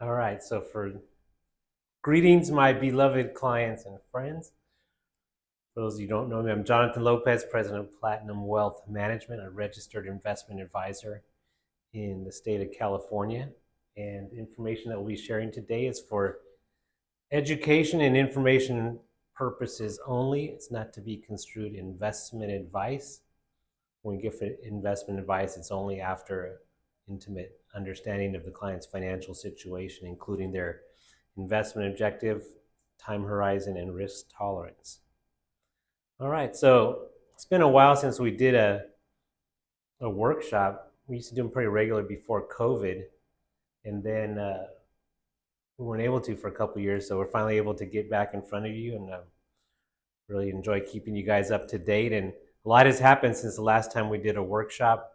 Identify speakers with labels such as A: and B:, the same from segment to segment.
A: All right, so for greetings, my beloved clients and friends. For those of you who don't know me, I'm Jonathan Lopez, president of Platinum Wealth Management, a registered investment advisor in the state of California. And information that we'll be sharing today is for education and information purposes only. It's not to be construed investment advice. When we give investment advice, it's only after intimate understanding of the client's financial situation, including their investment objective, time horizon, and risk tolerance. All right, so it's been a while since we did a workshop. We used to do them pretty regularly before COVID, and then we weren't able to for a couple of years. So we're finally able to get back in front of you, and really enjoy keeping you guys up to date. And a lot has happened since the last time we did a workshop.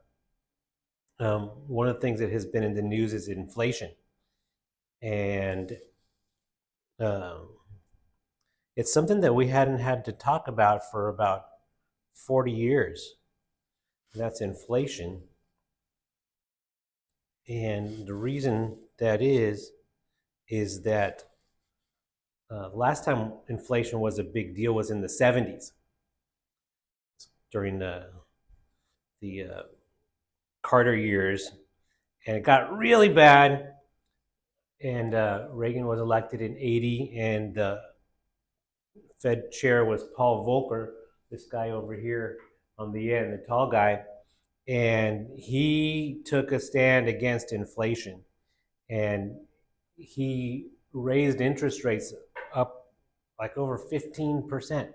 A: One of the things that has been in the news is inflation, and um, it's something that we hadn't had to talk about for about 40 years. That's inflation. And the reason that is that last time inflation was a big deal was in the 70s during the Carter years. And it got really bad. And Reagan was elected in 80, and the Fed chair was Paul Volcker, this guy over here on the end, the tall guy. And he took a stand against inflation, and he raised interest rates up like over 15%. I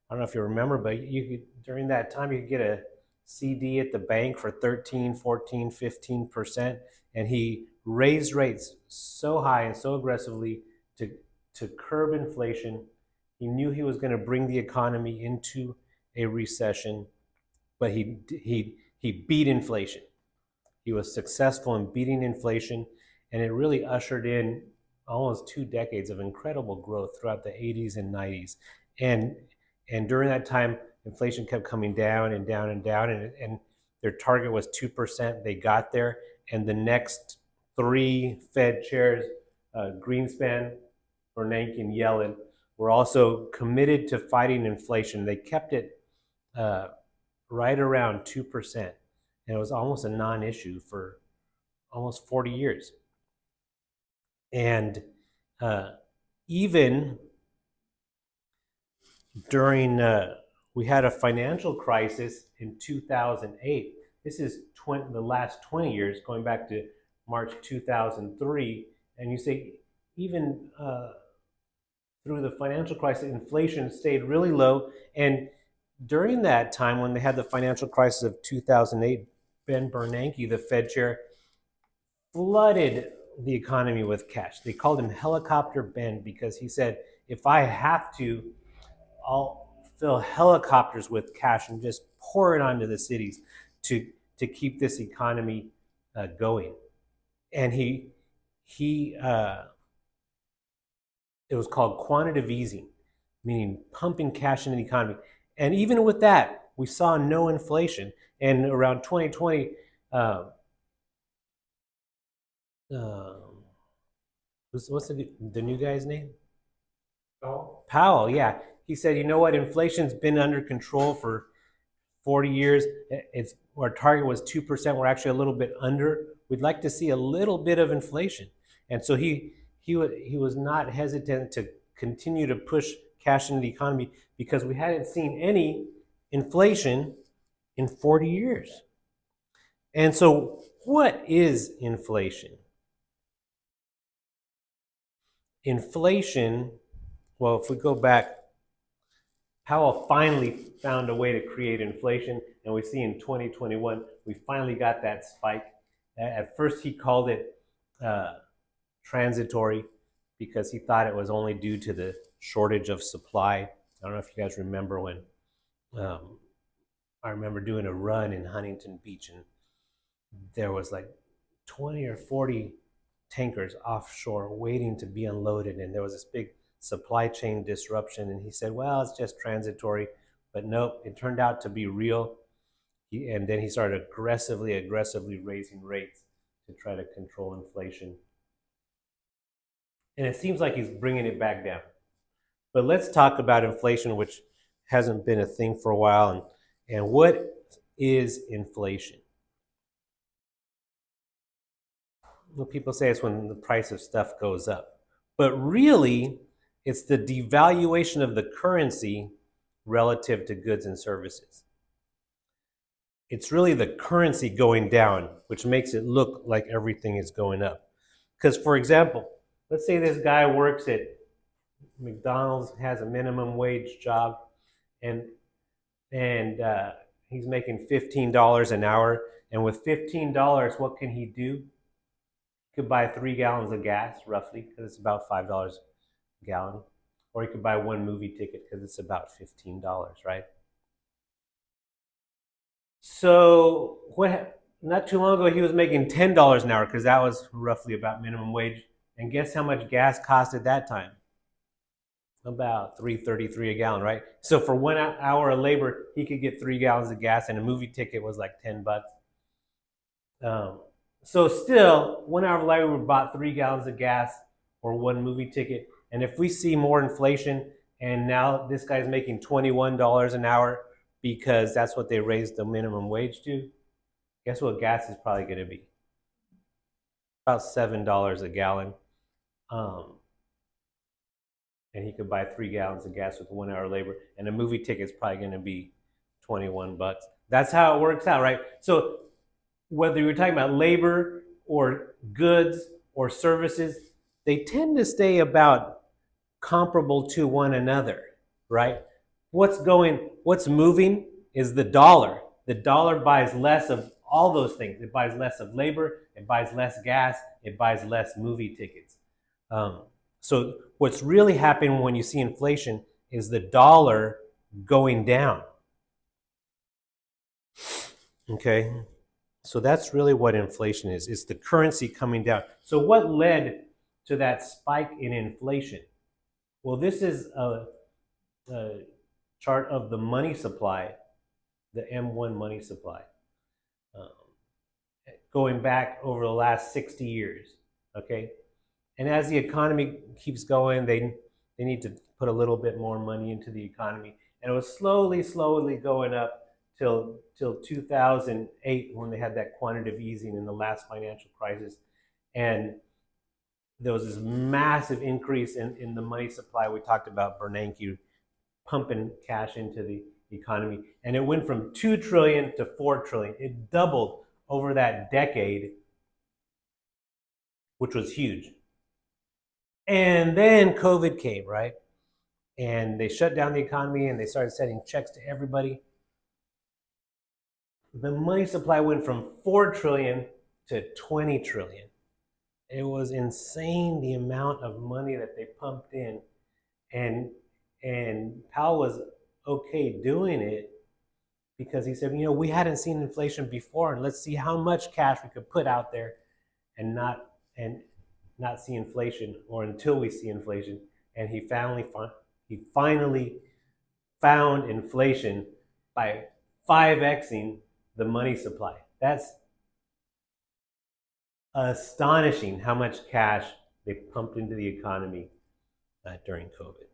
A: don't know if you remember, but you could, during that time, you could get a CD at the bank for 13, 14, 15%. And he raised rates so high and so aggressively to, to curb inflation. He knew he was going to bring the economy into a recession, but he beat inflation. He was successful in beating inflation, and it really ushered in almost 2 decades of incredible growth throughout the 80s and 90s. And and during that time, inflation kept coming down and down and down, and their target was 2%. They got there, and the next three Fed chairs, Greenspan, Bernanke, and Yellen, were also committed to fighting inflation. They kept it uh, right around 2%. And it was almost a non issue for almost 40 years. And uh, even during, we had a financial crisis in 2008. This is the last 20 years, going back to March 2003. And you say, even through the financial crisis, inflation stayed really low. And during that time, when they had the financial crisis of 2008, Ben Bernanke, the Fed chair, flooded the economy with cash. They called him Helicopter Ben because he said, if I have to, I'll fill helicopters with cash and just pour it onto the cities to, to keep this economy going. And he it was called quantitative easing, meaning pumping cash into the economy. And even with that, we saw no inflation. And around 2020, uh, what's the new guy's name? Powell, yeah. He said, you know what, inflation's been under control for 40 years. It's our target was 2%. We're actually a little bit under. We'd like to see a little bit of inflation. And so he was not hesitant to continue to push cash into the economy because we hadn't seen any inflation in 40 years. And so what is inflation? Inflation, well, if we go back, Powell finally found a way to create inflation, and we see in 2021 we finally got that spike. At first, he called it transitory because he thought it was only due to the shortage of supply. I don't know if you guys remember when um, I remember doing a run in Huntington Beach, and there was like 20 or 40 tankers offshore waiting to be unloaded, and there was this big supply chain disruption. And he said, well, it's just transitory. But nope, it turned out to be real. And then he started aggressively raising rates to try to control inflation. And it seems like he's bringing it back down. But let's talk about inflation, which hasn't been a thing for a while. And what is inflation? Well, people say it's when the price of stuff goes up. But really, it's the devaluation of the currency relative to goods and services. It's really the currency going down, which makes it look like everything is going up. Because, for example, let's say this guy works at McDonald's, has a minimum wage job, and he's making $15 an hour. And with $15, what can he do? He could buy 3 gallons of gas, roughly, because it's about $5 a gallon. Or he could buy one movie ticket because it's about $15, right? So not too long ago, he was making $10 an hour because that was roughly about minimum wage. And guess how much gas cost at that time? About $3.33 a gallon, right? So for 1 hour of labor, he could get 3 gallons of gas, and a movie ticket was like $10. Um, so still, 1 hour of labor bought 3 gallons of gas or one movie ticket. And if we see more inflation, and now this guy's making $21 an hour because that's what they raised the minimum wage to, guess what gas is probably going to be? About $7 a gallon. Um, and he could buy 3 gallons of gas with 1 hour labor, and a movie ticket's probably going to be $21. That's how it works out, right? So whether you're talking about labor or goods or services, they tend to stay about comparable to one another, right? What's moving is the dollar. The dollar buys less of all those things. It buys less of labor, it buys less gas, it buys less movie tickets. So what's really happening when you see inflation is the dollar going down. Okay, so that's really what inflation is. It's the currency coming down. So what led to that spike in inflation? Well, this is a chart of the money supply, the M1 money supply, um, going back over the last 60 years. Okay, and as the economy keeps going, they need to put a little bit more money into the economy, and it was slowly going up till 2008 when they had that quantitative easing in the last financial crisis, and there was this massive increase in the money supply. We talked about Bernanke pumping cash into the economy, and it went from 2 trillion to 4 trillion. It doubled over that decade, which was huge. And then COVID came, right? And they shut down the economy and they started sending checks to everybody. The money supply went from 4 trillion to 20 trillion. It was insane the amount of money that they pumped in. And Powell was okay doing it because he said, we hadn't seen inflation before, and let's see how much cash we could put out there and not see inflation, or until we see inflation. And he finally found inflation by 5xing the money supply. That's astonishing how much cash they pumped into the economy during COVID.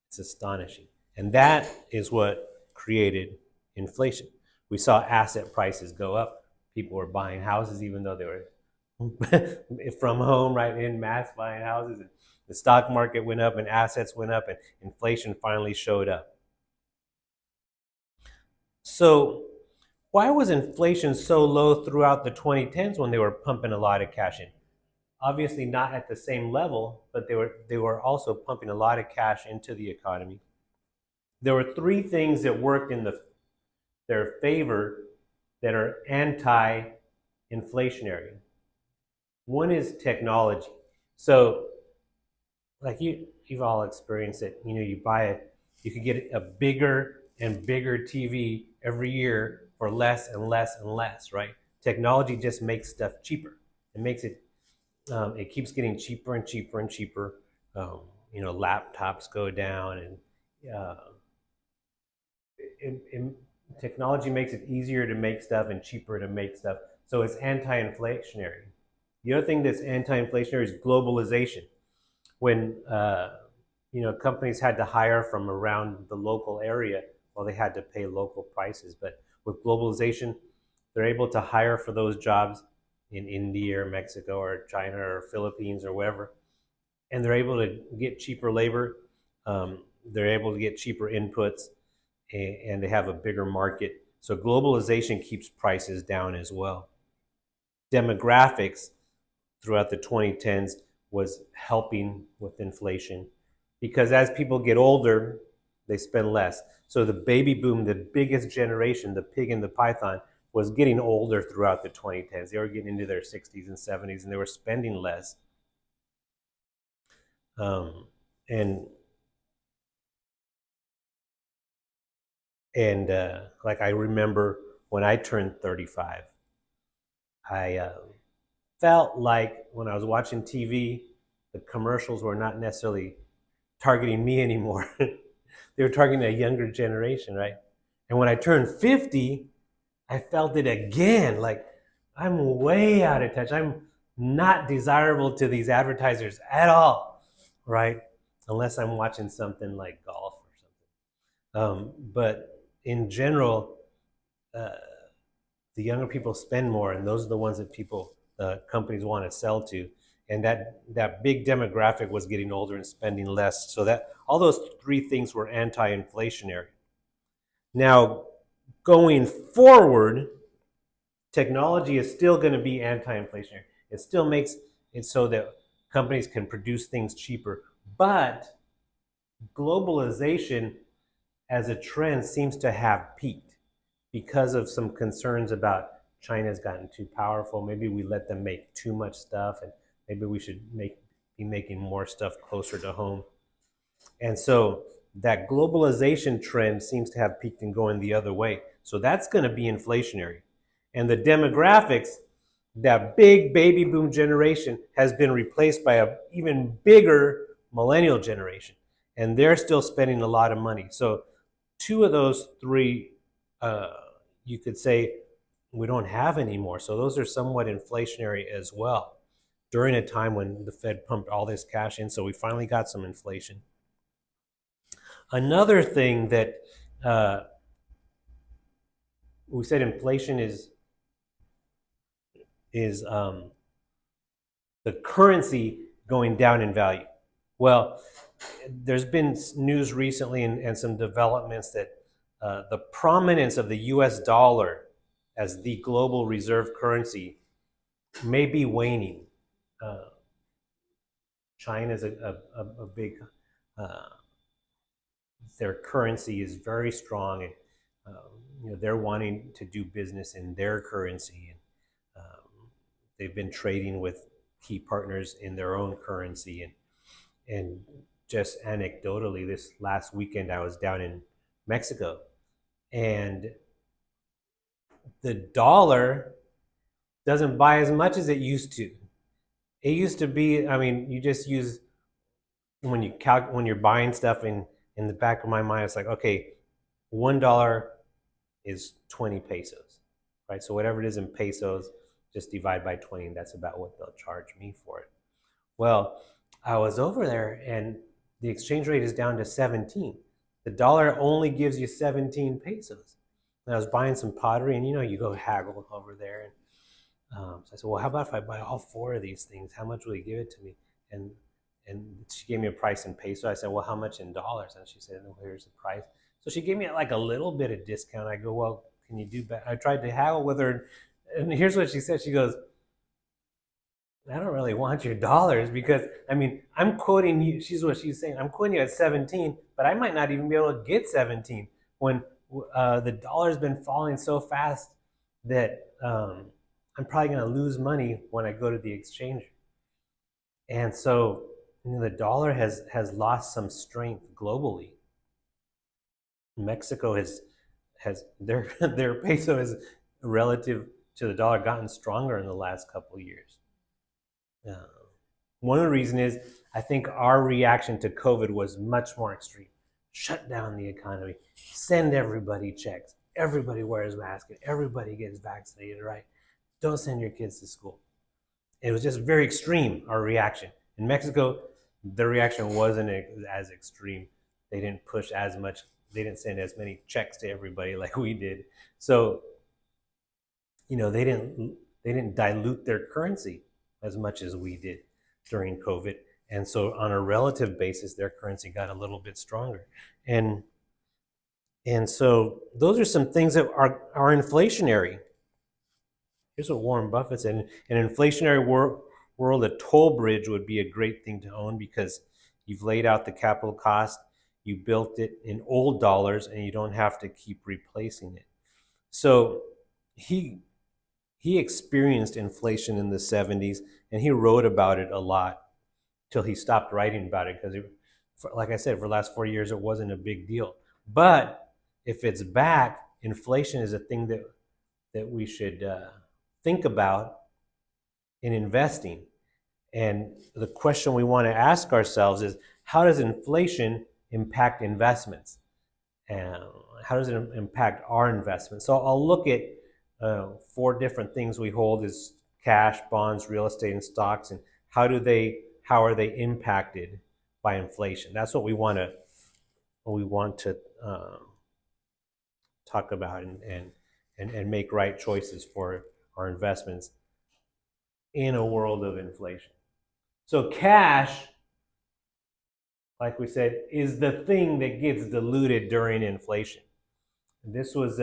A: It's astonishing. And that is what created inflation. We saw asset prices go up. People were buying houses even though they were from home, right, in mass buying houses. And the stock market went up and assets went up and inflation finally showed up. So why was inflation so low throughout the 2010s when they were pumping a lot of cash in? Obviously not at the same level, but they were also pumping a lot of cash into the economy. There were 3 things that worked in their favor that are anti-inflationary. One is technology. So, like you've all experienced it. You you could get a bigger and bigger TV every year for less and less and less, right? Technology just makes stuff cheaper. It makes it. It keeps getting cheaper and cheaper and cheaper. Laptops go down, and technology makes it easier to make stuff and cheaper to make stuff. So it's anti-inflationary. The other thing that's anti-inflationary is globalization. when companies had to hire from around the local area, well, they had to pay local prices. But with globalization, they're able to hire for those jobs in India or Mexico or China or Philippines or wherever, and they're able to get cheaper labor. They're able to get cheaper inputs, and they have a bigger market. So globalization keeps prices down as well. Demographics throughout the 2010s was helping with inflation because as people get older, they spend less. So the baby boom, the biggest generation, the pig and the python, was getting older throughout the 2010s. They were getting into their 60s and 70s, and they were spending less. Um, and like I remember when I turned 35, I felt like when I was watching TV, the commercials were not necessarily targeting me anymore. They were targeting a younger generation, right? And when I turned 50, I felt it again. Like I'm way out of touch. I'm not desirable to these advertisers at all, right? Unless I'm watching something like golf or something. But in general, uh, the younger people spend more, and those are the ones that companies want to sell to. And that big demographic was getting older and spending less. So that all those three things were anti-inflationary. Now, going forward, technology is still going to be anti-inflationary. It still makes it so that companies can produce things cheaper. But globalization as a trend seems to have peaked because of some concerns about China's gotten too powerful. Maybe we let them make too much stuff, and maybe we should be making more stuff closer to home. And so that globalization trend seems to have peaked and going the other way. So that's going to be inflationary. And the demographics, that big baby boom generation has been replaced by a even bigger millennial generation. And they're still spending a lot of money. So two of those three, you could say we don't have anymore. So those are somewhat inflationary as well during a time when the Fed pumped all this cash in. So we finally got some inflation. Another thing that uh, we said inflation is the currency going down in value. Well, there's been news recently and some developments that the prominence of the U.S. dollar as the global reserve currency may be waning. Uh, China is a big uh, their currency is very strong, and they're wanting to do business in their currency, and they've been trading with key partners in their own currency. And just anecdotally, this last weekend I was down in Mexico, and the dollar doesn't buy as much as it used to. It used to be, I mean, you just use when you're buying stuff in the back of my mind, it's like, okay, $1 is 20 pesos, right? So whatever it is in pesos, just divide by 20, and that's about what they'll charge me for it. Well, I was over there, and the exchange rate is down to 17. The dollar only gives you 17 pesos. And I was buying some pottery, and you go haggle over there. And so I said, well, how about if I buy all four of these things? How much will you give it to me? And and she gave me a price in peso. I said, well, how much in dollars? And she said, well, here's the price. So she gave me like a little bit of discount. I go, well, can you do better? I tried to haggle with her, and here's what she said. She goes, I don't really want your dollars because I mean I'm quoting you. She's what she's saying. I'm quoting you at 17, but I might not even be able to get 17 when the dollar's been falling so fast that I'm probably going to lose money when I go to the exchange. And so the dollar has lost some strength globally. Mexico has their peso is relative to the dollar gotten stronger in the last couple of years. Uh, One of the reasons is I think our reaction to COVID was much more extreme. Shut down the economy, send everybody checks, everybody wears masks, everybody gets vaccinated, right? Don't send your kids to school. It was just very extreme, our reaction. In Mexico, the reaction wasn't as extreme. They didn't push as much. They didn't send as many checks to everybody like we did. So they didn't dilute their currency as much as we did during COVID, and so on a relative basis, their currency got a little bit stronger, and and so those are some things that are inflationary. Here's what Warren Buffett said: in an inflationary world, a toll bridge would be a great thing to own because you've laid out the capital cost, you built it in old dollars, and you don't have to keep replacing it. So he he experienced inflation in the 70s, and he wrote about it a lot till he stopped writing about it because, like I said, for the last 4 years, it wasn't a big deal. But if it's back, inflation is a thing that we should think about in investing. And the question we want to ask ourselves is, how does inflation impact investments? And how does it impact our investments? So I'll look at 4 different things we hold: is cash, bonds, real estate, and stocks, and how are they impacted by inflation? That's what we want to talk about and make right choices for our investments in a world of inflation. So cash, like we said, is the thing that gets diluted during inflation. This is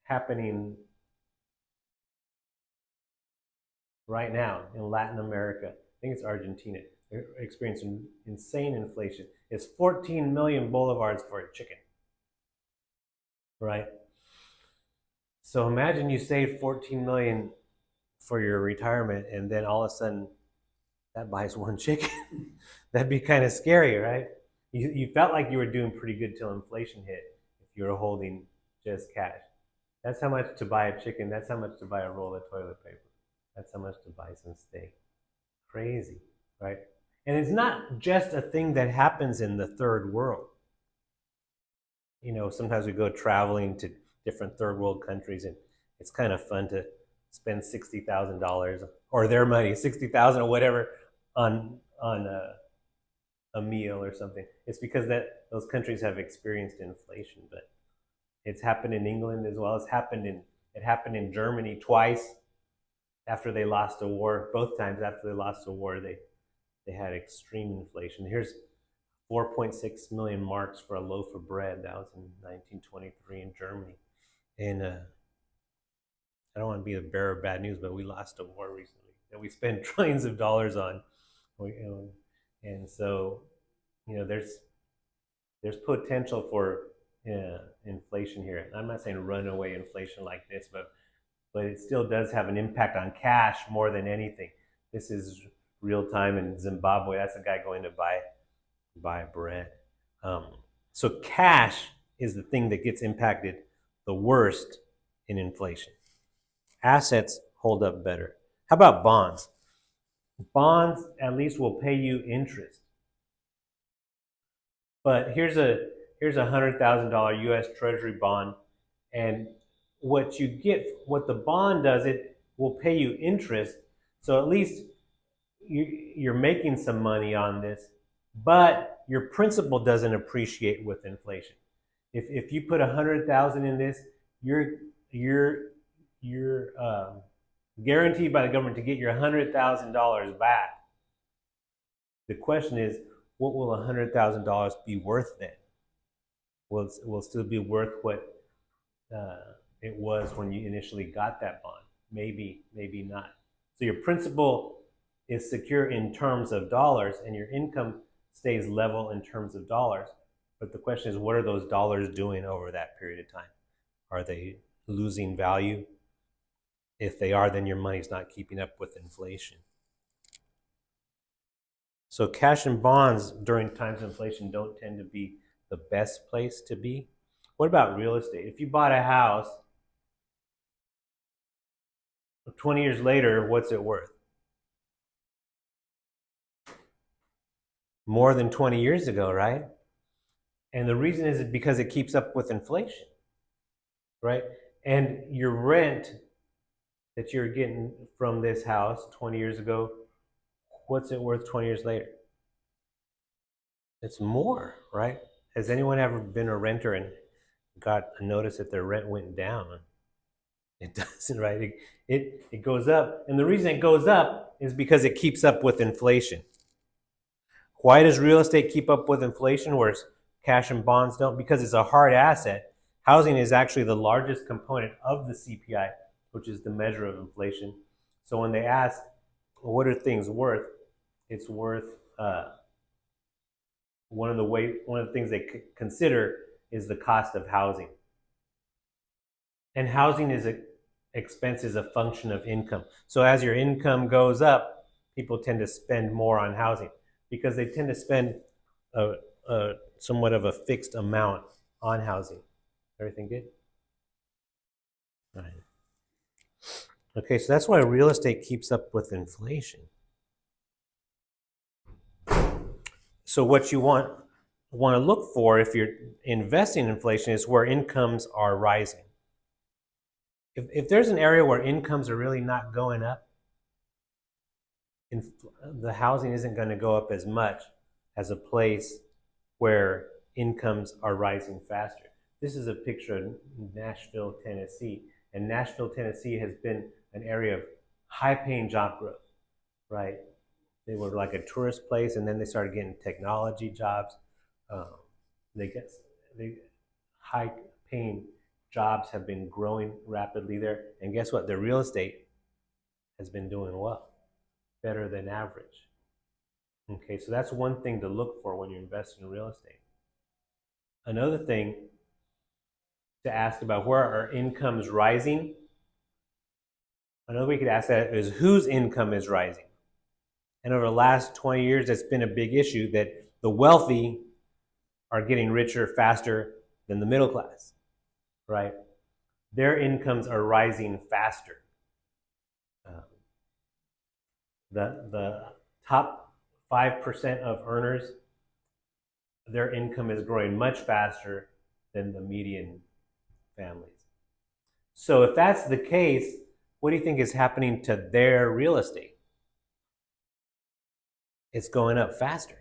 A: happening right now in Latin America. I think it's Argentina. They're experiencing insane inflation. It's 14 million bolivars for a chicken, right? So imagine you save 14 million for your retirement, and then all of a sudden that buys one chicken. That'd be kind of scary, right? You felt like you were doing pretty good till inflation hit if you were holding just cash. That's how much to buy a chicken. That's how much to buy a roll of toilet paper. That's how much to buy some steak. Crazy, right? And it's not just a thing that happens in the third world. Sometimes we go traveling to different third world countries, and it's kind of fun to spend $60,000 or their money, 60,000 or whatever, on a meal or something. It's because that those countries have experienced inflation, but it's happened in England as well. It happened in Germany twice after they lost a war. Both times after they lost a war, they had extreme inflation. Here's 4.6 million marks for a loaf of bread. That was in 1923 in Germany. And I don't want to be the bearer of bad news, but we lost a war recently that we spent trillions of dollars on. And so, there's potential for inflation here. I'm not saying runaway inflation like this, but it still does have an impact on cash more than anything. This is real time in Zimbabwe. That's a guy going to buy bread. So cash is the thing that gets impacted the worst in inflation. Assets hold up better. How about bonds? Bonds at least will pay you interest. But here's a $100,000 U.S. Treasury bond, and what the bond does, it will pay you interest. So at least you're making some money on this, but your principal doesn't appreciate with inflation. If you put 100,000 in this, you're guaranteed by the government to get your $100,000 back. The question is, what will $100,000 be worth then? Will it still be worth what it was when you initially got that bond? Maybe, maybe not. So your principal is secure in terms of dollars, and your income stays level in terms of dollars. But the question is, what are those dollars doing over that period of time? Are they losing value? If they are, then your money's not keeping up with inflation. So cash and bonds during times of inflation don't tend to be the best place to be. What about real estate? If you bought a house, 20 years later, what's it worth? More than 20 years ago, right? And the reason is because it keeps up with inflation, right? And your rent that you're getting from this house 20 years ago, what's it worth 20 years later? It's more, right? Has anyone ever been a renter and got a notice that their rent went down? It doesn't, right? It goes up. And the reason it goes up is because it keeps up with inflation. Why does real estate keep up with inflation, whereas cash and bonds don't? Because it's a hard asset. Housing is actually the largest component of the CPI, which is the measure of inflation. So when they ask, well, what are things worth? It's worth one of the things they consider is the cost of housing. And housing expense is a function of income. So as your income goes up, people tend to spend more on housing because they tend to spend a somewhat of a fixed amount on housing. Everything good? All right. Okay, so that's why real estate keeps up with inflation. So what you want to look for if you're investing in inflation is where incomes are rising. If there's an area where incomes are really not going up, the housing isn't going to go up as much as a place where incomes are rising faster. This is a picture of Nashville, Tennessee. And Nashville, Tennessee has been an area of high-paying job growth, right? They were like a tourist place, and then they started getting technology jobs. They high-paying jobs have been growing rapidly there. And guess what? The real estate has been doing well, better than average. Okay, so that's one thing to look for when you're investing in real estate. Another thing to ask about, where are incomes rising? Another way you could ask that is, whose income is rising? And over the last 20 years, it's been a big issue that the wealthy are getting richer faster than the middle class, right? Their incomes are rising faster. The top 5% of earners, their income is growing much faster than the median families. So if that's the case, what do you think is happening to their real estate? It's going up faster,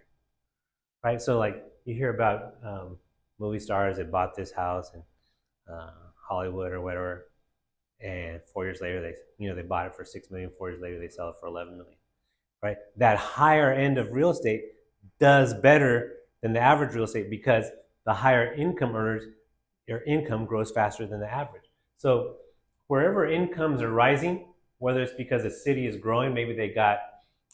A: right? So like you hear about movie stars that bought this house in Hollywood or whatever, and 4 years later they bought it for $6 million. 4 years later they sell it for $11 million, right? That higher end of real estate does better than the average real estate because the higher income earners, their income grows faster than the average. So wherever incomes are rising, whether it's because a city is growing, maybe they got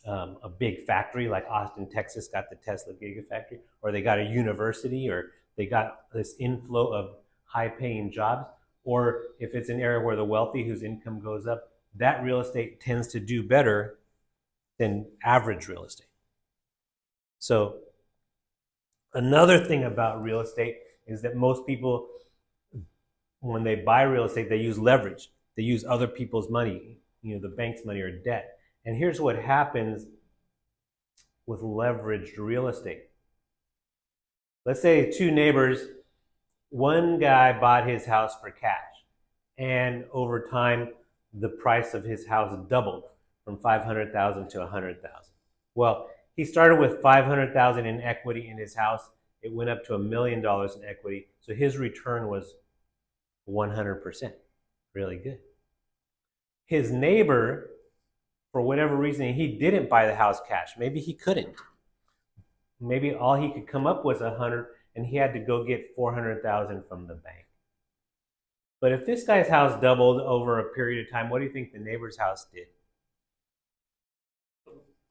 A: a big factory like Austin, Texas got the Tesla Gigafactory, or they got a university, or they got this inflow of high-paying jobs, or if it's an area where the wealthy whose income goes up, that real estate tends to do better than average real estate. So another thing about real estate is that most people, when they buy real estate, they use leverage. They use other people's money, the bank's money or debt. And here's what happens with leveraged real estate. Let's say two neighbors, one guy bought his house for cash, and over time, the price of his house doubled from $500,000 to $100,000. Well, he started with $500,000 in equity in his house. It went up to $1 million in equity. So his return was 100%. Really good. His neighbor, for whatever reason, he didn't buy the house cash. Maybe he couldn't. Maybe all he could come up was 100, and he had to go get 400,000 from the bank. But if this guy's house doubled over a period of time, what do you think the neighbor's house did?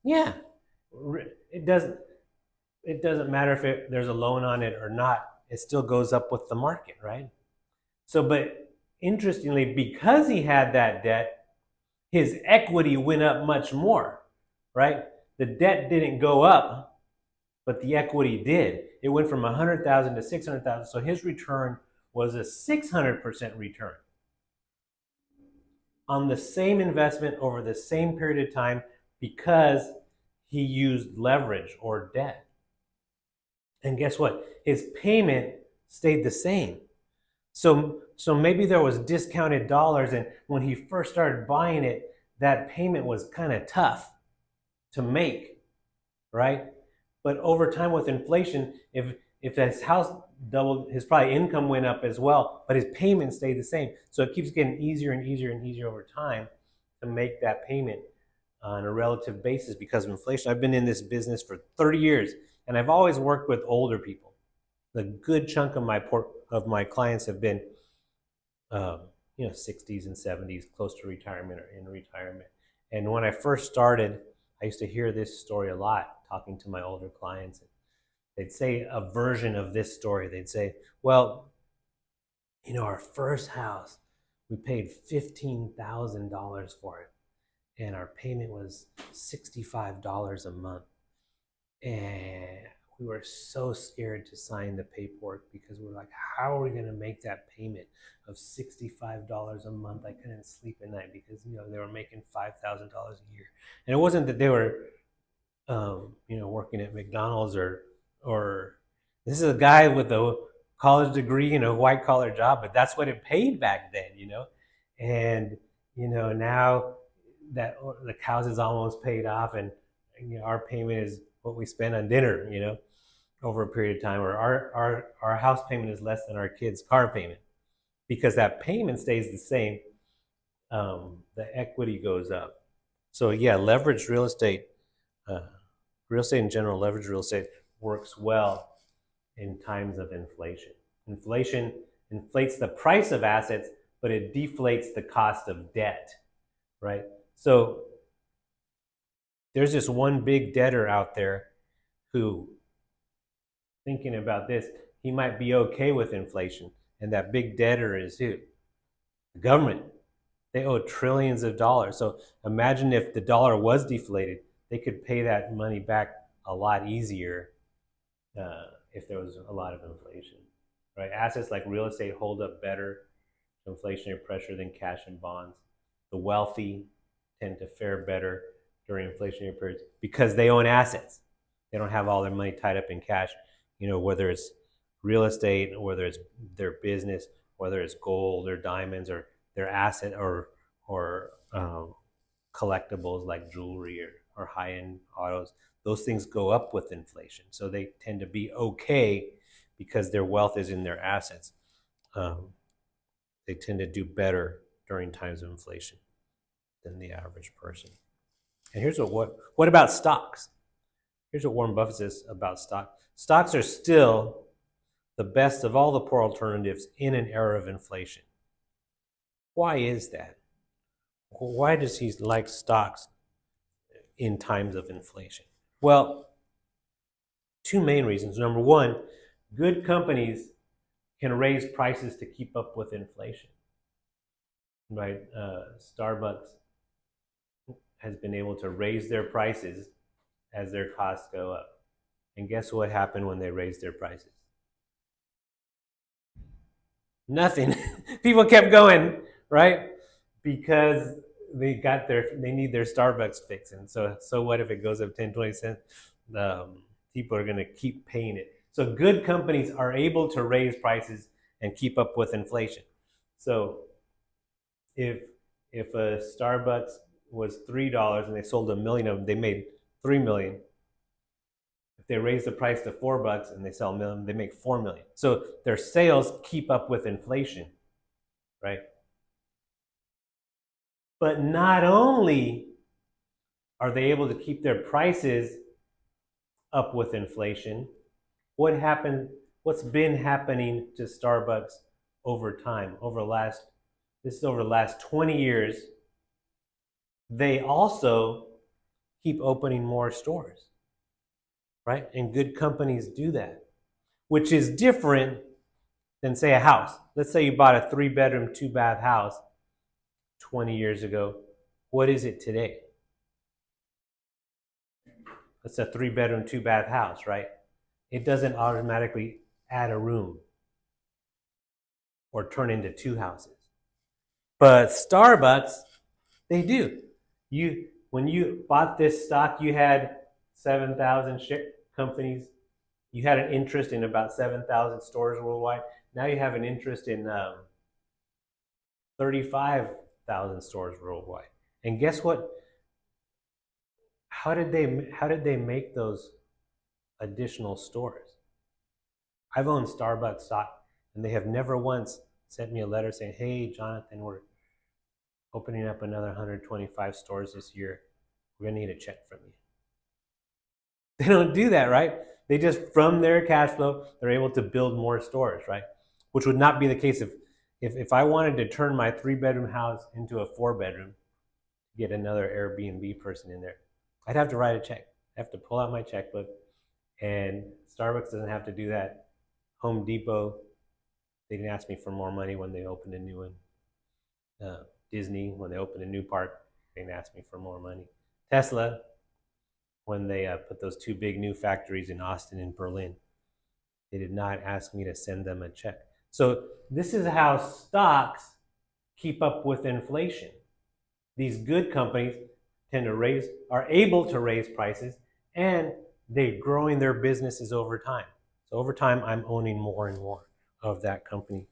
A: Yeah, it doesn't matter if there's a loan on it or not. It still goes up with the market, right? So, but interestingly, because he had that debt, his equity went up much more, right? The debt didn't go up, but the equity did. It went from 100,000 to 600,000. So his return was a 600% return on the same investment over the same period of time because he used leverage or debt. And guess what? His payment stayed the same. So maybe there was discounted dollars, and when he first started buying it, that payment was kind of tough. to make, right? But over time with inflation, if his house doubled, his probably income went up as well, but his payment stayed the same. So it keeps getting easier and easier and easier over time to make that payment on a relative basis because of inflation. I've been in this business for 30 years, and I've always worked with older people. The good chunk of my clients have been, um, 60s and 70s, close to retirement or in retirement. And when I first started, I used to hear this story a lot talking to my older clients. They'd say a version of this story. They'd say, well, our first house, we paid $15,000 for it, and our payment was $65 a month. And we were so scared to sign the paperwork because we were like, how are we going to make that payment of $65 a month? I couldn't sleep at night because they were making $5,000 a year, and it wasn't that they were working at McDonald's or this is a guy with a college degree and a white collar job, but that's what it paid back then. And now that the house is almost paid off, and our payment is what we spend on dinner, over a period of time, or our house payment is less than our kids' car payment because that payment stays the same. The equity goes up. So yeah, leveraged real estate. Real estate in general, leveraged real estate works well in times of inflation. Inflation inflates the price of assets, but it deflates the cost of debt, right? So there's just one big debtor out there who, thinking about this, he might be okay with inflation. And that big debtor is who? The government. They owe trillions of dollars. So imagine if the dollar was deflated, they could pay that money back a lot easier if there was a lot of inflation, right? Assets like real estate hold up better to inflationary pressure than cash and bonds. The wealthy tend to fare better during inflationary periods because they own assets. They don't have all their money tied up in cash, whether it's real estate, whether it's their business, whether it's gold or diamonds or their asset or collectibles like jewelry or high-end autos. Those things go up with inflation. So they tend to be okay because their wealth is in their assets. They tend to do better during times of inflation than the average person. And here's what about stocks? Here's what Warren Buffett says about stock. Stocks are still the best of all the poor alternatives in an era of inflation. Why is that? Why does he like stocks in times of inflation? Well, two main reasons. Number one, good companies can raise prices to keep up with inflation. Right? Starbucks has been able to raise their prices as their costs go up. And guess what happened when they raised their prices? Nothing. People kept going, right? Because they need their Starbucks fix. And so what if it goes up 10, 20 cents? People are going to keep paying it. So good companies are able to raise prices and keep up with inflation. So if a Starbucks was $3 and they sold 1 million of them, they made 3 million. If they raise the price to $4 and they sell 1 million, they make 4 million. So their sales keep up with inflation, right? But not only are they able to keep their prices up with inflation, what's been happening to Starbucks over time, this is over the last 20 years, they also keep opening more stores, right? And good companies do that, which is different than, say, a house. Let's say you bought a 3-bedroom, 2-bath house 20 years ago. What is it today? It's a 3-bedroom, 2-bath house, right? It doesn't automatically add a room or turn into 2 houses. But Starbucks, they do. When you bought this stock, you had 7,000 companies. You had an interest in about 7,000 stores worldwide. Now you have an interest in 35,000 stores worldwide. And guess what? How did they make those additional stores? I've owned Starbucks stock, and they have never once sent me a letter saying, "Hey, Jonathan, we're opening up another 125 stores this year. We're gonna need a check from you." They don't do that, right? They just, from their cash flow, they're able to build more stores, right? Which would not be the case if I wanted to turn my 3-bedroom house into a 4-bedroom, get another Airbnb person in there. I'd have to write a check. I have to pull out my checkbook, and Starbucks doesn't have to do that. Home Depot, they didn't ask me for more money when they opened a new one. Disney, when they opened a new park, they didn't ask me for more money. Tesla, when they put those 2 big new factories in Austin and Berlin, they did not ask me to send them a check. So this is how stocks keep up with inflation. These good companies are able to raise prices, and they're growing their businesses over time. So over time, I'm owning more and more of that company,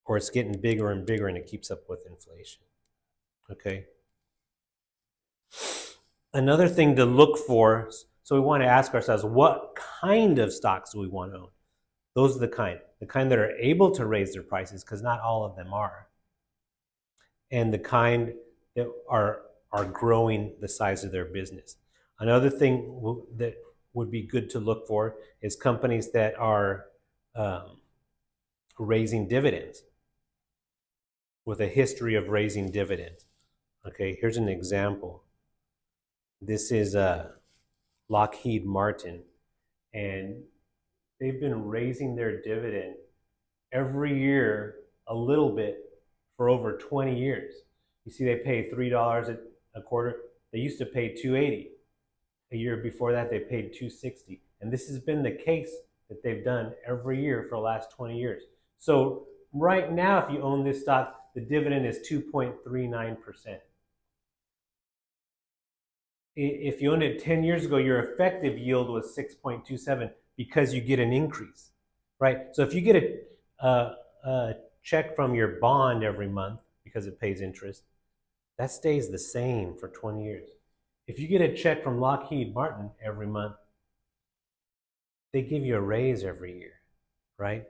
A: or it's getting bigger and bigger, and it keeps up with inflation. Okay. Another thing to look for, so we want to ask ourselves, what kind of stocks do we want to own? Those are the kind that are able to raise their prices, because not all of them are, and the kind that are growing the size of their business. Another thing that would be good to look for is companies that are raising dividends, with a history of raising dividends. Okay, here's an example. This is Lockheed Martin, and they've been raising their dividend every year a little bit for over 20 years. You see, they pay $3 a quarter. They used to pay $2.80. A year before that, they paid $2.60. And this has been the case that they've done every year for the last 20 years. So right now, if you own this stock, the dividend is 2.39%. If you owned it 10 years ago, your effective yield was 6.27 because you get an increase, right? So if you get a check from your bond every month because it pays interest, that stays the same for 20 years. If you get a check from Lockheed Martin every month, they give you a raise every year, right?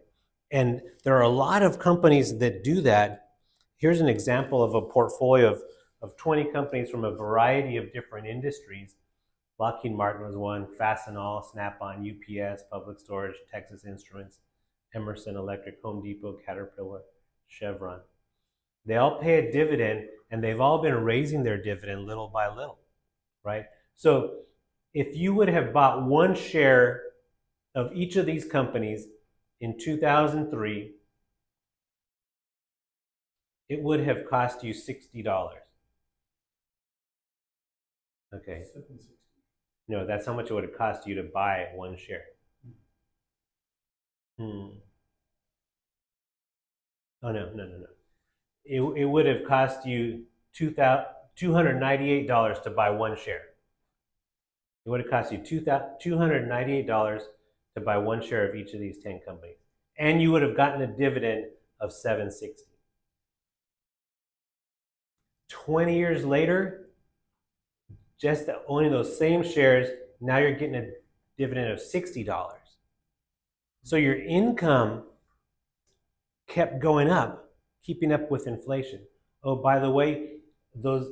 A: And there are a lot of companies that do that. Here's an example of a portfolio of 20 companies from a variety of different industries. Lockheed Martin was one, Fastenal, Snap-on, UPS, Public Storage, Texas Instruments, Emerson Electric, Home Depot, Caterpillar, Chevron. They all pay a dividend, and they've all been raising their dividend little by little, right? So if you would have bought one share of each of these companies in 2003, it would have cost you $60. Okay. No, that's how much it would have cost you to buy one share. Oh, no. It would have cost you $298 to buy one share. It would have cost you $298 to buy one share of each of these 10 companies. And you would have gotten a dividend of $7.60. 20 years later, just owning those same shares, now you're getting a dividend of $60. So your income kept going up, keeping up with inflation. Oh, by the way, those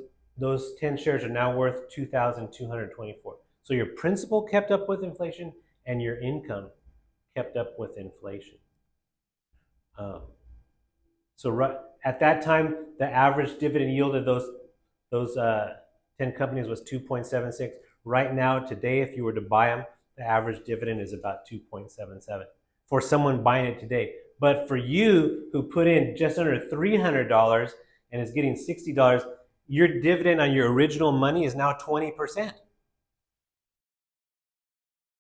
A: 10 shares are now worth $2,224. So your principal kept up with inflation, and your income kept up with inflation. So right at that time, the average dividend yield of those 10 companies was 2.76. Right now, today, if you were to buy them, the average dividend is about 2.77 for someone buying it today. But for you who put in just under $300 and is getting $60, your dividend on your original money is now 20%.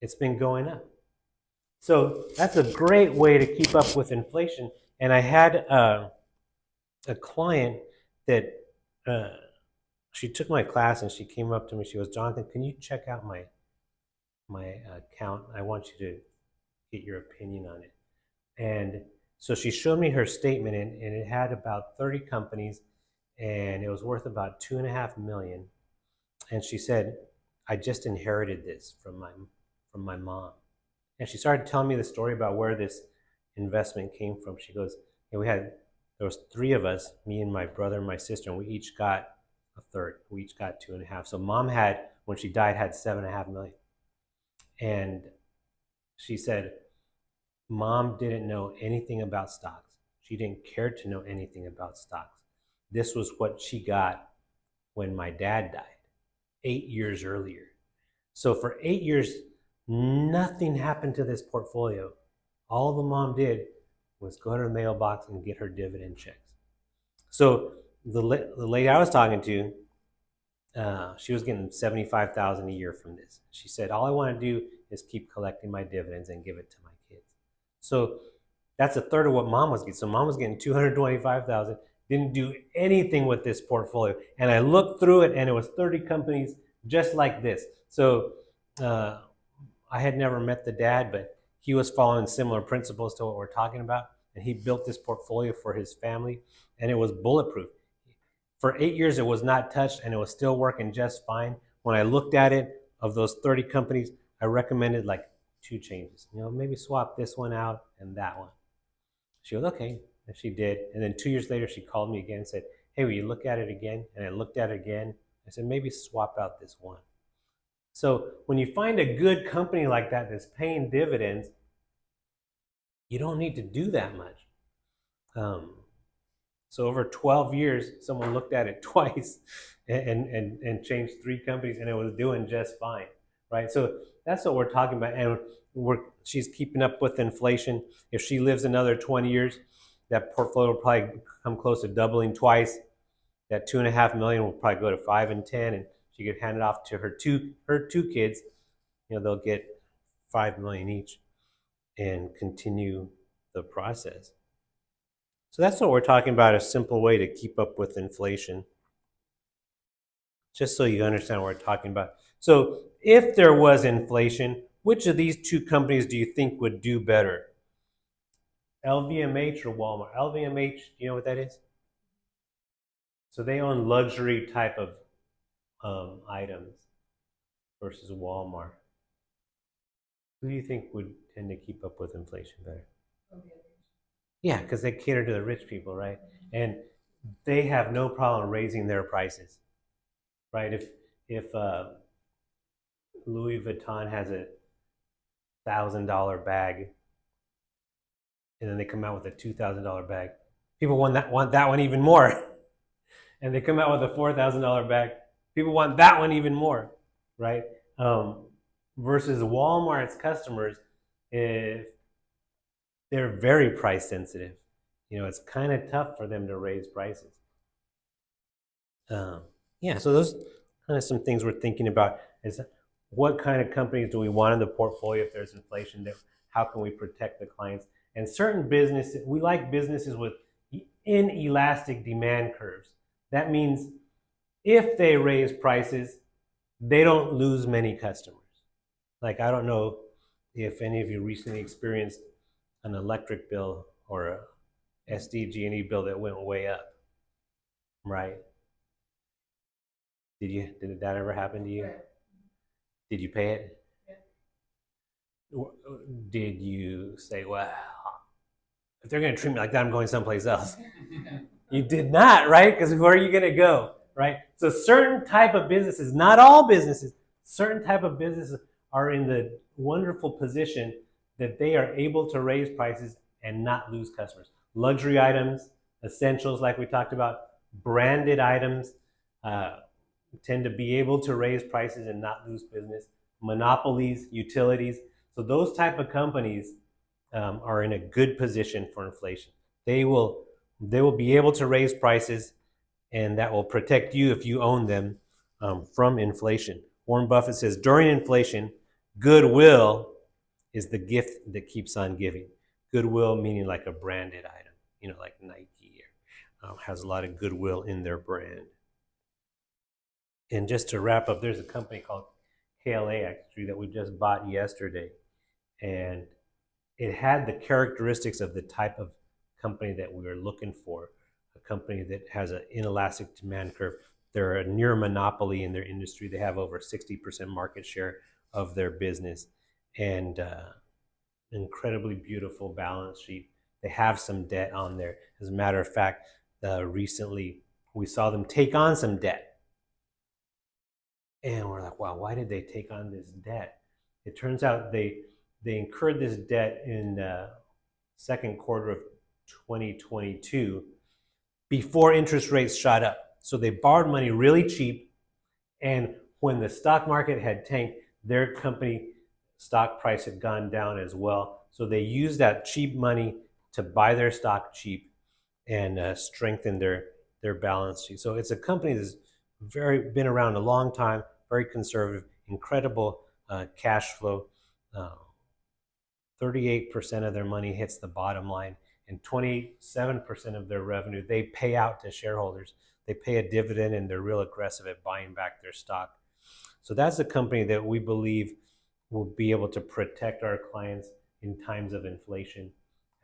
A: It's been going up. So that's a great way to keep up with inflation. And I had a client that she took my class, and she came up to me. She goes, "Jonathan, can you check out my account? I want you to get your opinion on it." And so she showed me her statement, and it had about 30 companies, and it was worth about $2.5 million. And she said, I just inherited this from my mom. And she started telling me the story about where this investment came from. She goes, yeah, there was three of us, me and my brother and my sister, and we each got a third. We each got 2.5. So mom had, when she died, had 7.5 million. And she said, mom didn't know anything about stocks. She didn't care to know anything about stocks. This was what she got when my dad died, 8 years earlier. So for 8 years, nothing happened to this portfolio. All the mom did was go to the mailbox and get her dividend checks. So the lady I was talking to, she was getting 75,000 a year from this. She said, all I want to do is keep collecting my dividends and give it to my kids. So that's a third of what mom was getting. So mom was getting 225,000, didn't do anything with this portfolio. And I looked through it, and it was 30 companies just like this. So I had never met the dad, but he was following similar principles to what we're talking about. And he built this portfolio for his family, and it was bulletproof. For 8 years, it was not touched, and it was still working just fine. When I looked at it, of those 30 companies, I recommended like 2 changes. Maybe swap this one out and that one. She goes, okay. And she did. And then 2 years later, she called me again and said, hey, will you look at it again? And I looked at it again. I said, maybe swap out this one. So when you find a good company like that that's paying dividends, you don't need to do that much. So over 12 years, someone looked at it twice and changed 3 companies, and it was doing just fine, right? So that's what we're talking about. And she's keeping up with inflation. If she lives another 20 years, that portfolio will probably come close to doubling twice. That 2.5 million will probably go to 5 and 10, and she could hand it off to her two kids. They'll get 5 million each and continue the process. So that's what we're talking about, a simple way to keep up with inflation. Just so you understand what we're talking about. So if there was inflation, which of these 2 companies do you think would do better? LVMH or Walmart? LVMH, do you know what that is? So they own luxury type of items versus Walmart. Who do you think would tend to keep up with inflation better? Yeah, because they cater to the rich people, right? And they have no problem raising their prices, right? If Louis Vuitton has a $1,000 bag, and then they come out with a $2,000 bag, people want that one even more. And they come out with a $4,000 bag, people want that one even more, right? Versus Walmart's customers, if they're very price sensitive. It's kind of tough for them to raise prices. Yeah, so those kind of some things we're thinking about is what kind of companies do we want in the portfolio if there's inflation? How can we protect the clients? And certain businesses, we like businesses with inelastic demand curves. That means if they raise prices, they don't lose many customers. Like, I don't know if any of you recently experienced an electric bill or a SDG&E bill that went way up, right? Did that ever happen to you? Right. Did you pay it? Yeah. Did you say, well, if they're going to treat me like that, I'm going someplace else? You did not, right? Because where are you going to go, right? So certain type of businesses, not all businesses, certain type of businesses are in the wonderful position that they are able to raise prices and not lose customers. Luxury items, essentials like we talked about, branded items tend to be able to raise prices and not lose business. Monopolies, utilities. So those type of companies are in a good position for inflation. They will be able to raise prices, and that will protect you if you own them from inflation. Warren Buffett says, during inflation, goodwill is the gift that keeps on giving. Goodwill meaning like a branded item, like Nike has a lot of goodwill in their brand. And just to wrap up, there's a company called KLA actually that we just bought yesterday. And it had the characteristics of the type of company that we were looking for, a company that has an inelastic demand curve, they're a near monopoly in their industry. They have over 60% market share of their business, and incredibly beautiful balance sheet. They have some debt on there. As a matter of fact, recently we saw them take on some debt, and we're like, wow, why did they take on this debt? It turns out they incurred this debt in the second quarter of 2022 before interest rates shot up. So they borrowed money really cheap, and when the stock market had tanked, their company stock price had gone down as well. So they used that cheap money to buy their stock cheap and strengthen their balance sheet. So it's a company that's been around a long time, very conservative, incredible cash flow. 38% of their money hits the bottom line, and 27% of their revenue they pay out to shareholders. They pay a dividend, and they're real aggressive at buying back their stock. So that's a company that we believe will be able to protect our clients in times of inflation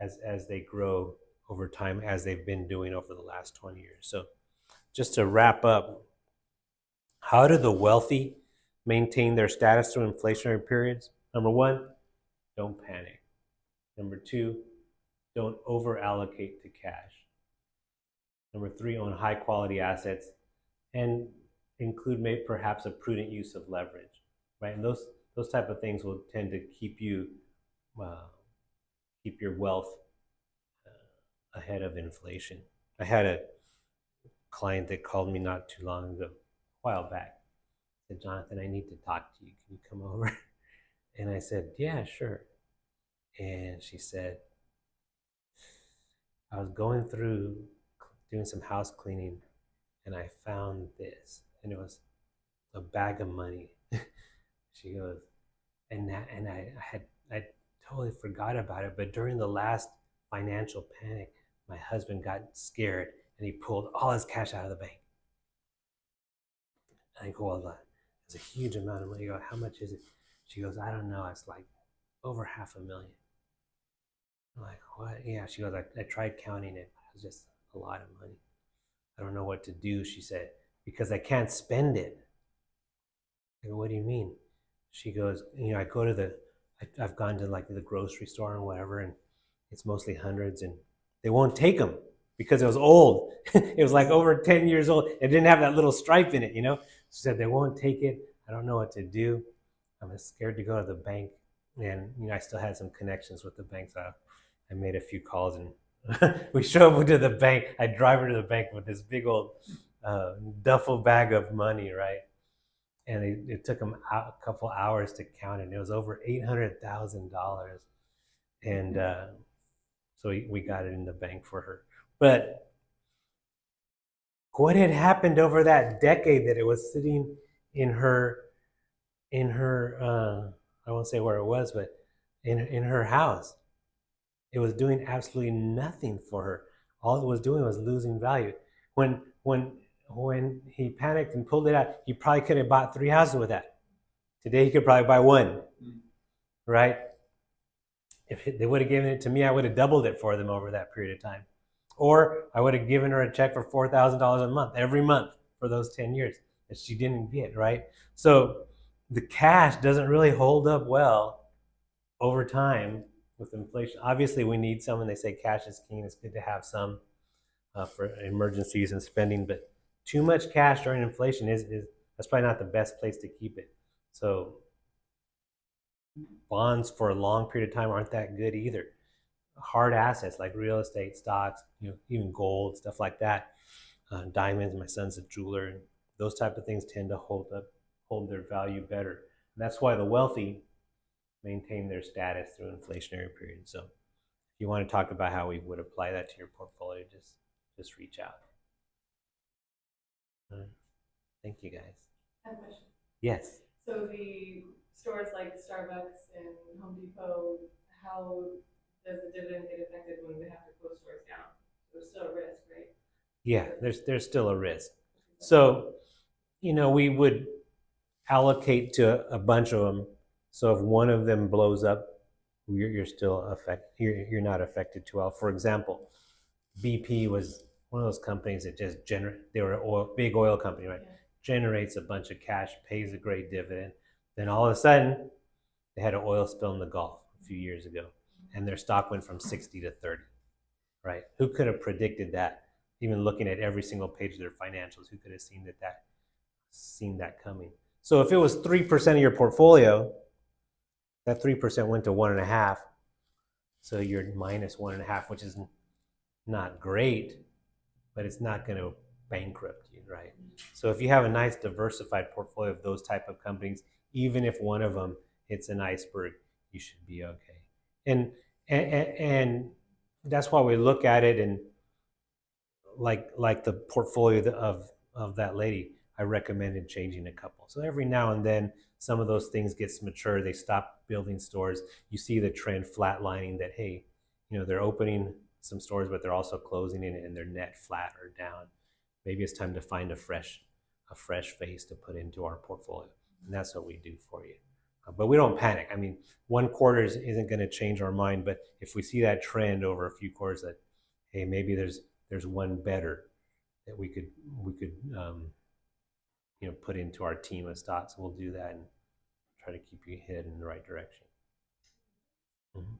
A: as they grow over time, as they've been doing over the last 20 years. So just to wrap up, how do the wealthy maintain their status through inflationary periods? Number one, don't panic. Number two, don't over allocate to cash. Number three, own high quality assets and include maybe perhaps a prudent use of leverage, right? And those type of things will tend to keep you keep your wealth ahead of inflation. I had a client that called me not too long ago, a while back. Said, Jonathan, I need to talk to you. Can you come over? And I said, yeah, sure. And she said, I was going through doing some house cleaning, and I found this, and it was a bag of money. She goes, and I totally forgot about it, but during the last financial panic, my husband got scared and he pulled all his cash out of the bank. And I go, well, it's a huge amount of money. I go, how much is it? She goes, I don't know. It's like over $500,000. I'm like, what? Yeah. She goes, I tried counting it, but it was just a lot of money. I don't know what to do, she said, because I can't spend it. I go, what do you mean? She goes, I go to I've gone to like the grocery store and whatever, and it's mostly hundreds, and they won't take them because it was old. It was like over 10 years old. It didn't have that little stripe in it, She said, they won't take it. I don't know what to do. I'm scared to go to the bank. And, I still had some connections with the bank, so I made a few calls, and we show up to the bank. I drive her to the bank with this big old duffel bag of money, right? And it took them a couple hours to count it. It was over $800,000, and so we got it in the bank for her. But what had happened over that decade that it was sitting in her I won't say where it was, but in her house, it was doing absolutely nothing for her. All it was doing was losing value. When he panicked and pulled it out, he probably could have bought 3 houses with that. Today he could probably buy one, right? If they would have given it to me, I would have doubled it for them over that period of time. Or I would have given her a check for $4,000 a month, every month for those 10 years that she didn't get, right? So the cash doesn't really hold up well over time with inflation. Obviously, we need some, and they say cash is king. It's good to have some for emergencies and spending, but too much cash during inflation is that's probably not the best place to keep it. So bonds for a long period of time aren't that good either. Hard assets like real estate, stocks, even gold, stuff like that, diamonds. My son's a jeweler, and those type of things tend to hold their value better. And that's why the wealthy maintain their status through inflationary periods. So, if you want to talk about how we would apply that to your portfolio, just reach out. Thank you, guys.
B: I have a question.
A: Yes.
B: So the stores like Starbucks and Home Depot, how does the dividend get affected when they have to close stores down? There's still a risk, right?
A: Yeah, there's still a risk. So, we would allocate to a bunch of them. So if one of them blows up, you're still affected. You're not affected too well. For example, BP was one of those companies that just they were a big oil company, right?
B: Yeah.
A: Generates a bunch of cash, pays a great dividend. Then all of a sudden, they had an oil spill in the Gulf a few years ago, and their stock went from 60 to 30, right? Who could have predicted that? Even looking at every single page of their financials, who could have seen that coming? So if it was 3% of your portfolio, that 3% went to 1.5. So you're minus 1.5, which is not great, but it's not going to bankrupt you, right? So if you have a nice diversified portfolio of those type of companies, even if one of them hits an iceberg, you should be okay. And that's why we look at it, and like the portfolio of that lady, I recommended changing a couple. So every now and then, some of those things gets mature. They stop building stores. You see the trend flatlining. That hey, they're opening some stores, but they're also closing it, and they're net flat or down. Maybe it's time to find a fresh face to put into our portfolio, and that's what we do for you. But we don't panic. I mean, one quarter isn't going to change our mind, but if we see that trend over a few quarters, that hey, maybe there's one better that we could put into our team of stocks. We'll do that and try to keep you headed in the right direction. Mm-hmm.